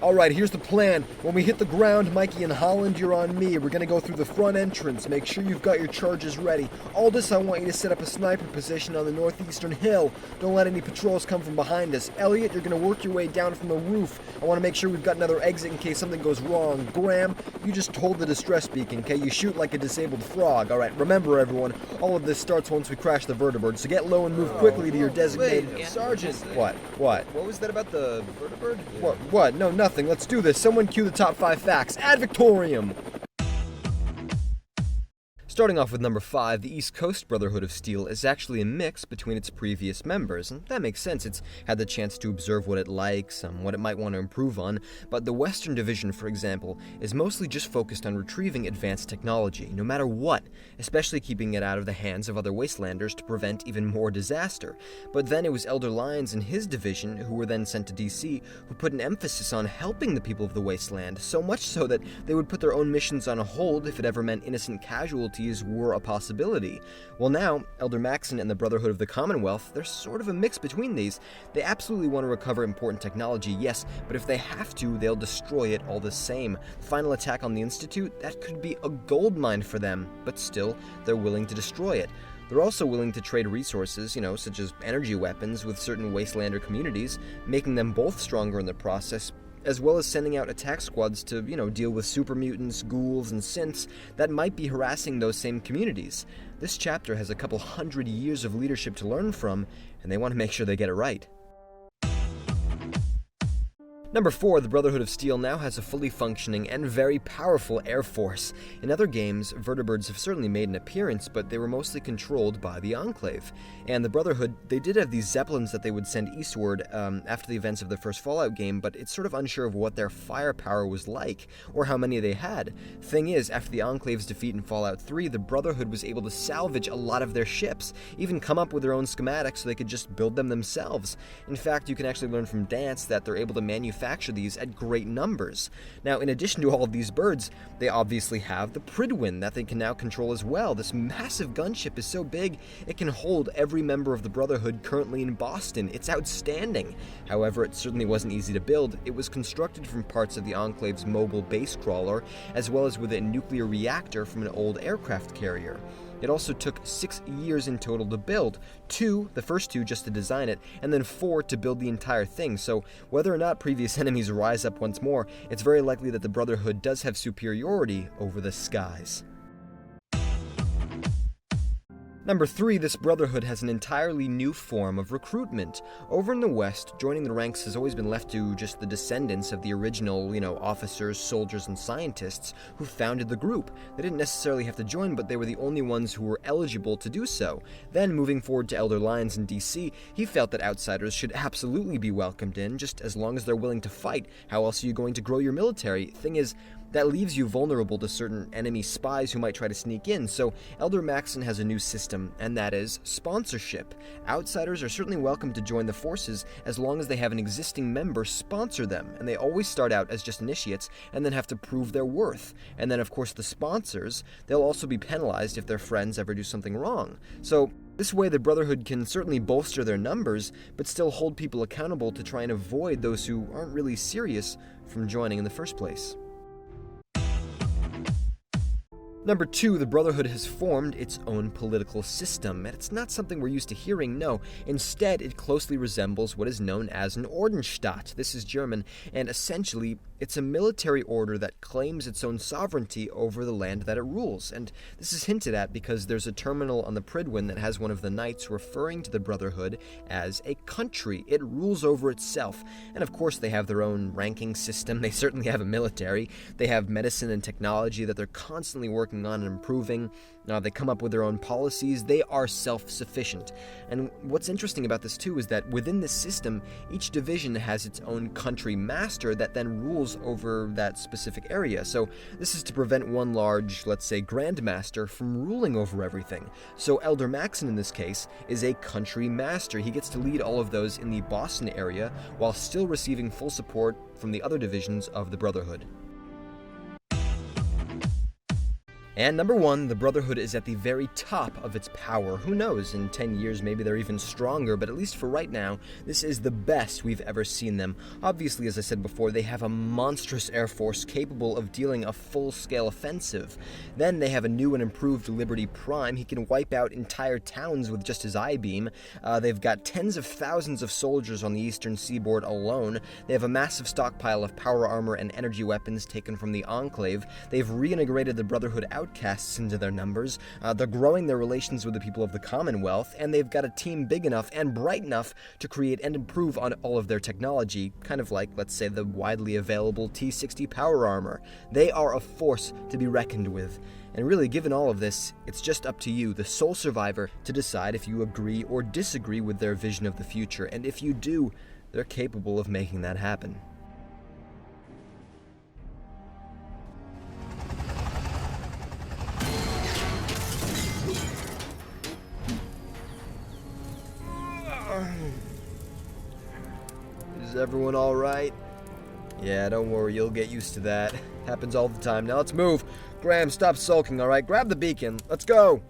Alright, here's the plan. When we hit the ground, Mikey and Holland, you're on me. We're gonna go through the front entrance. Make sure you've got your charges ready. Aldous, I want you to set up a sniper position on the northeastern hill. Don't let any patrols come from behind us. Elliot, you're gonna work your way down from the roof. I want to make sure we've got another exit in case something goes wrong. Graham, you just hold the distress beacon, okay? You shoot like a disabled frog. Alright, remember everyone, all of this starts once we crash the vertibird, so get low and move quickly to your designated... Wait, Sergeant! What? What was that about the vertibird? What? No, nothing. Let's do this. Someone cue the top 5 facts. Ad Victoriam! Starting off with number 5, the East Coast Brotherhood of Steel is actually a mix between its previous members, and that makes sense. It's had the chance to observe what it likes, what it might want to improve on, but the Western Division, for example, is mostly just focused on retrieving advanced technology, no matter what, especially keeping it out of the hands of other wastelanders to prevent even more disaster. But then it was Elder Lyons and his division, who were then sent to DC, who put an emphasis on helping the people of the wasteland, so much so that they would put their own missions on hold if it ever meant innocent casualties were a possibility. Well, now, Elder Maxon and the Brotherhood of the Commonwealth, they're sort of a mix between these. They absolutely want to recover important technology, yes, but if they have to, they'll destroy it all the same. The final attack on the Institute, that could be a goldmine for them, but still, they're willing to destroy it. They're also willing to trade resources, such as energy weapons with certain Wastelander communities, making them both stronger in the process, as well as sending out attack squads to, deal with super mutants, ghouls, and synths that might be harassing those same communities. This chapter has a couple hundred years of leadership to learn from, and they want to make sure they get it right. Number 4, the Brotherhood of Steel now has a fully functioning and very powerful air force. In other games, vertibirds have certainly made an appearance, but they were mostly controlled by the Enclave. And the Brotherhood, they did have these Zeppelins that they would send eastward after the events of the first Fallout game, but it's sort of unsure of what their firepower was like, or how many they had. Thing is, after the Enclave's defeat in Fallout 3, the Brotherhood was able to salvage a lot of their ships, even come up with their own schematics so they could just build them themselves. In fact, you can actually learn from Dance that they're able to manufacture these at great numbers. Now, in addition to all of these birds, they obviously have the Prydwen that they can now control as well. This massive gunship is so big, it can hold every member of the Brotherhood currently in Boston. It's outstanding. However, it certainly wasn't easy to build. It was constructed from parts of the Enclave's mobile base crawler, as well as with a nuclear reactor from an old aircraft carrier. It also took 6 years in total to build, the first two just to design it, and then 4 to build the entire thing, so whether or not previous enemies rise up once more, it's very likely that the Brotherhood does have superiority over the skies. Number 3, this Brotherhood has an entirely new form of recruitment. Over in the West, joining the ranks has always been left to just the descendants of the original, officers, soldiers, and scientists who founded the group. They didn't necessarily have to join, but they were the only ones who were eligible to do so. Then, moving forward to Elder Lyons in DC, he felt that outsiders should absolutely be welcomed in, just as long as they're willing to fight. How else are you going to grow your military? Thing is, that leaves you vulnerable to certain enemy spies who might try to sneak in, so Elder Maxon has a new system, and that is sponsorship. Outsiders are certainly welcome to join the forces as long as they have an existing member sponsor them, and they always start out as just initiates and then have to prove their worth. And then, of course, the sponsors, they'll also be penalized if their friends ever do something wrong. So this way, the Brotherhood can certainly bolster their numbers, but still hold people accountable to try and avoid those who aren't really serious from joining in the first place. Number 2, the Brotherhood has formed its own political system, and it's not something we're used to hearing, no. Instead, it closely resembles what is known as an Ordnungsstaat. This is German, and essentially, it's a military order that claims its own sovereignty over the land that it rules, and this is hinted at because there's a terminal on the Prydwen that has one of the knights referring to the Brotherhood as a country. It rules over itself, and of course they have their own ranking system. They certainly have a military. They have medicine and technology that they're constantly working on and improving. They come up with their own policies. They are self-sufficient. And what's interesting about this too is that within this system, each division has its own country master that then rules over that specific area. So this is to prevent one large, let's say, grandmaster from ruling over everything. So Elder Maxon in this case is a country master. He gets to lead all of those in the Boston area while still receiving full support from the other divisions of the Brotherhood. And number 1, the Brotherhood is at the very top of its power. Who knows, in 10 years maybe they're even stronger, but at least for right now, this is the best we've ever seen them. Obviously, as I said before, they have a monstrous air force capable of dealing a full-scale offensive. Then they have a new and improved Liberty Prime. He can wipe out entire towns with just his I-beam. They've got tens of thousands of soldiers on the eastern seaboard alone. They have a massive stockpile of power armor and energy weapons taken from the Enclave. They've reintegrated the Brotherhood outcasts into their numbers. They're growing their relations with the people of the Commonwealth, and they've got a team big enough and bright enough to create and improve on all of their technology, kind of like, let's say, the widely available T-60 power armor. They are a force to be reckoned with. And really, given all of this, it's just up to you, the sole survivor, to decide if you agree or disagree with their vision of the future, and if you do, they're capable of making that happen. Is everyone all right? Yeah, don't worry, you'll get used to that. Happens all the time. Now let's move. Graham, stop sulking, all right? Grab the beacon. Let's go.